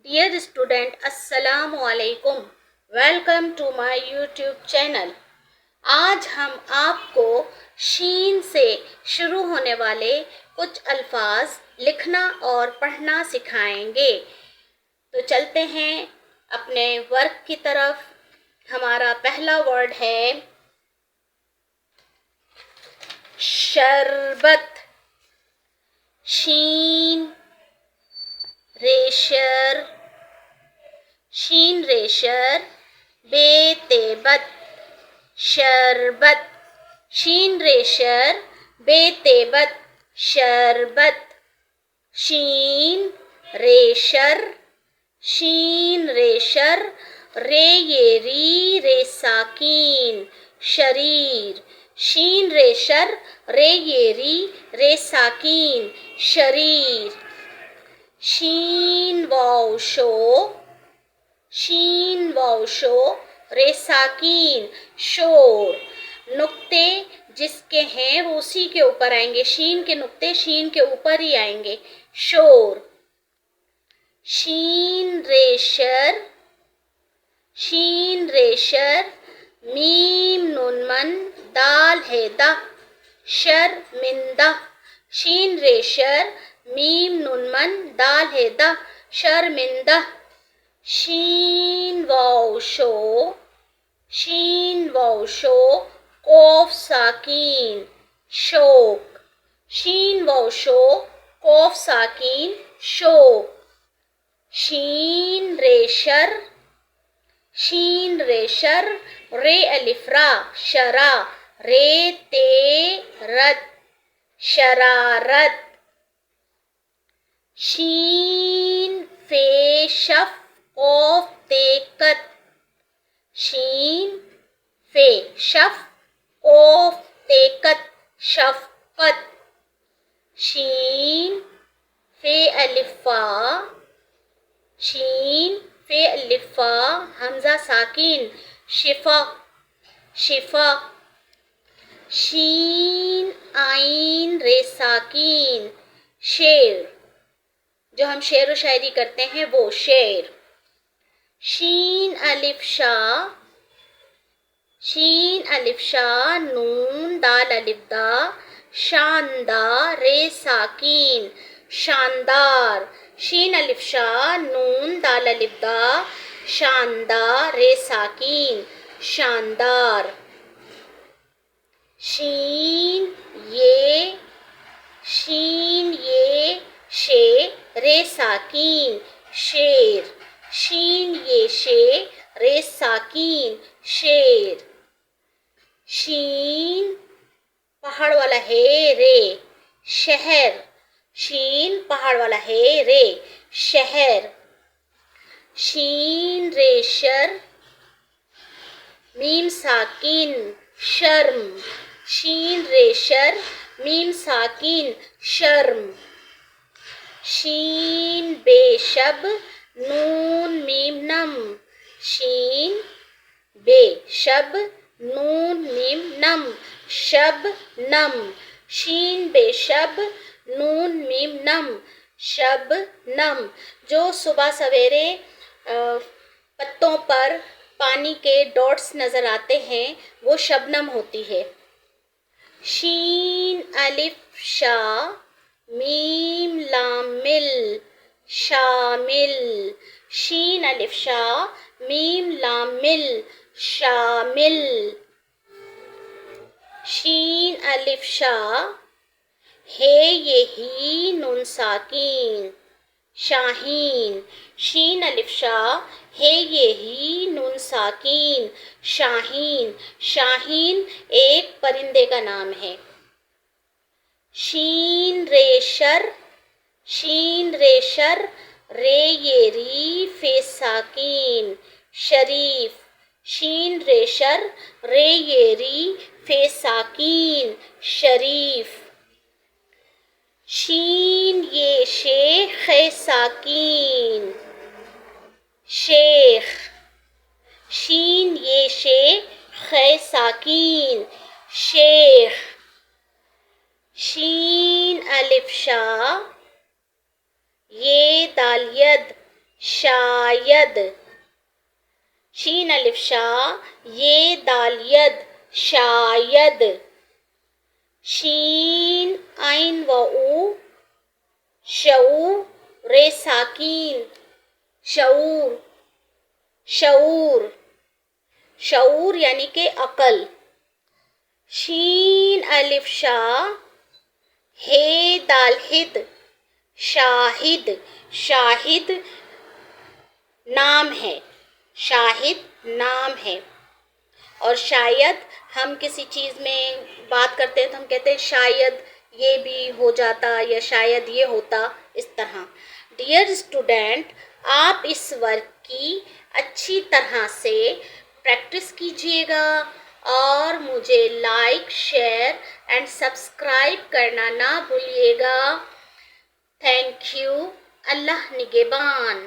Dear student, Assalamu alaikum. Welcome to my YouTube channel. آج ہم آپ کو شین سے شروع ہونے والے کچھ الفاظ لکھنا اور پڑھنا سکھائیں گے. تو چلتے ہیں اپنے ورک کی طرف. ہمارا پہلا ورڈ ہے شربت. شین ریشر، شین ریشر، بے تیبت شربت. شین ریشر بے تیبت شربت. شین ریشر، شین ریشر، رے یہ ری ساکین شریر. شین ریشر، رے یہ ری ساکین شریر. شین واو شو، شین واو شو، رے ساکین شور. نقطے جس کے ہیں وہ اسی کے اوپر آئیں گے. شین کے نقطے شین کے اوپر ہی آئیں گے. شور. شین ریشر، شین ریشر، میم نون من دال ہے دا شرمندہ. شین ریشر، میم نون من دال ہے دا شرمندہ. شین واو شو، شین واو شو، قوف ساکین شوق. شین واو شو، قوف ساکین شوق. شین ریشر، شین ریشر، رے الف را شرا، رے تے رت شرارت. شین فے شف، قوف تے کت، شین فے شف، قوف تے کت شفقت. شین فے الف فا، شین فے الف فا، حمزہ ساکین شفا شفا. شین عین رے ساکین شیر. جو ہم شعر و شاعری کرتے ہیں وہ شعر. شین الف شا، شین الف شا، نون دال الف دا، شاندار رے ساکین شاندار. شین الف شا، نون دال الف دا، شاندار رے ساکین شاندار. شین یہ، شین یہ، شے رے ساکین شیر. شین یہ شے، رے ساکین شیر. شین پہاڑ والا ہے رے شہر. شین پہاڑ والا ہے رے شہر. شین ریشر، میم ساکین شرم. شین ریشر، میم ساکین شرم. شین بے شب، نون میم نم، شین بے شب، نون میم نم شب نم. شین بے شب، نون میم نم شب نم. جو صبح سویرے پتوں پر پانی کے ڈاٹس نظر آتے ہیں وہ شبنم ہوتی ہے. شین الف شا، میم لام مل شامل. شین الف شا، میم لام مل شامل. شین الف شا، ہے یہ ہی نون ساکین شاہین. شین الف شا، ہے یہ ہی نون ساکین شاہین. شاہین ایک پرندے کا نام ہے. شین ریشر، شین ریشر، رے یہ ری فے ساکین شریف. شین ریشر، رے یہ ری فے ساکین شریف. شین یہ شیخ ساکین شیخ. شین یہ شیخ ساکین شیخ. شین الف شا، یہ دال ید شاید. شین الف شا یہ دال ید شاید. شین عین و او شعور رے ساکین شعور. شعور شعور یعنی کہ عقل. شین الف شا ہے دال ہد شاہد. شاہد نام ہے. شاہد نام ہے. اور شاید ہم کسی چیز میں بات کرتے ہیں تو ہم کہتے ہیں شاید یہ بھی ہو جاتا یا شاید یہ ہوتا، اس طرح. ڈیئر اسٹوڈنٹ، آپ اس ورک کی اچھی طرح سے پریکٹس کیجیے گا اور مجھے لائک، شیئر اینڈ سبسکرائب کرنا نہ بھولیے گا. Thank you. اللہ نگہبان.